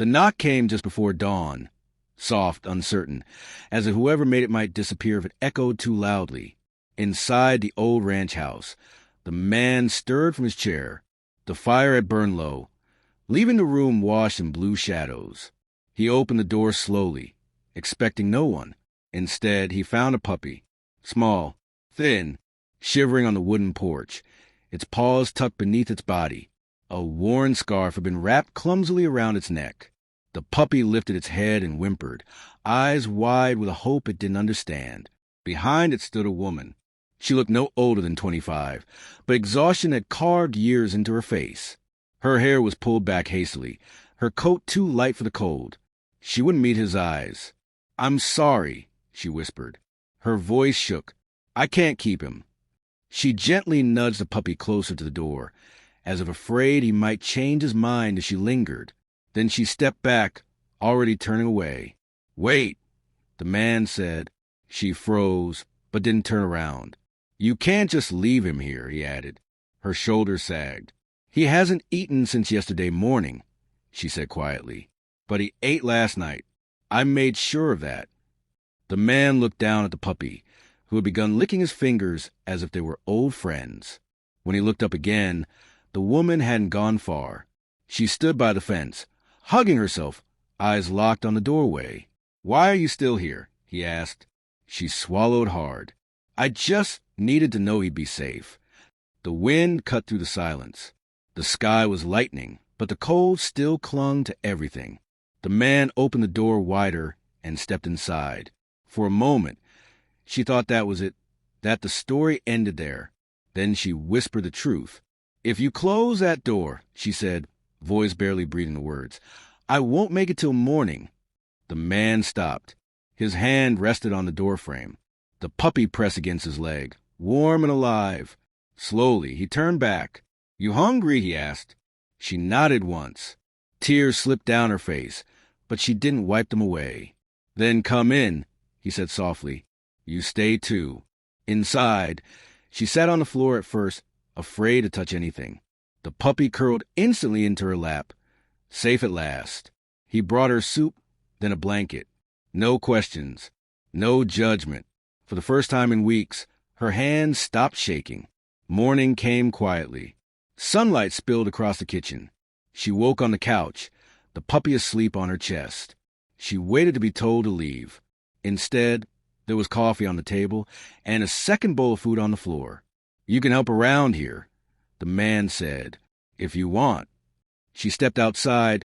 The knock came just before dawn, soft, uncertain, as if whoever made it might disappear if it echoed too loudly. Inside the old ranch house, the man stirred from his chair. The fire had burned low, leaving the room washed in blue shadows. He opened the door slowly, expecting no one. Instead, he found a puppy, small, thin, shivering on the wooden porch, its paws tucked beneath its body. A worn scarf had been wrapped clumsily around its neck. The puppy lifted its head and whimpered, eyes wide with a hope it didn't understand. Behind it stood a woman. She looked no older than 25, but exhaustion had carved years into her face. Her hair was pulled back hastily, her coat too light for the cold. She wouldn't meet his eyes. "I'm sorry," she whispered. Her voice shook. "I can't keep him." She gently nudged the puppy closer to the door, as if afraid he might change his mind as she lingered. Then she stepped back, already turning away. "Wait," the man said. She froze, but didn't turn around. "You can't just leave him here," he added. Her shoulders sagged. "He hasn't eaten since yesterday morning," she said quietly. "But he ate last night. I made sure of that." The man looked down at the puppy, who had begun licking his fingers as if they were old friends. When he looked up again, the woman hadn't gone far. She stood by the fence, hugging herself, eyes locked on the doorway. "Why are you still here?" he asked. She swallowed hard. "I just needed to know he'd be safe." The wind cut through the silence. The sky was lightening, but the cold still clung to everything. The man opened the door wider and stepped inside. For a moment, she thought that was it, that the story ended there. Then she whispered the truth. "If you close that door," she said, voice barely breathing the words, "I won't make it till morning." The man stopped. His hand rested on the doorframe. The puppy pressed against his leg, warm and alive. Slowly, he turned back. "You hungry?" he asked. She nodded once. Tears slipped down her face, but she didn't wipe them away. "Then come in," he said softly. "You stay too." Inside, she sat on the floor at first, afraid to touch anything. The puppy curled instantly into her lap. Safe at last. He brought her soup, then a blanket. No questions. No judgment. For the first time in weeks, her hands stopped shaking. Morning came quietly. Sunlight spilled across the kitchen. She woke on the couch, the puppy asleep on her chest. She waited to be told to leave. Instead, there was coffee on the table and a second bowl of food on the floor. "You can help around here," the man said, "if you want." She stepped outside,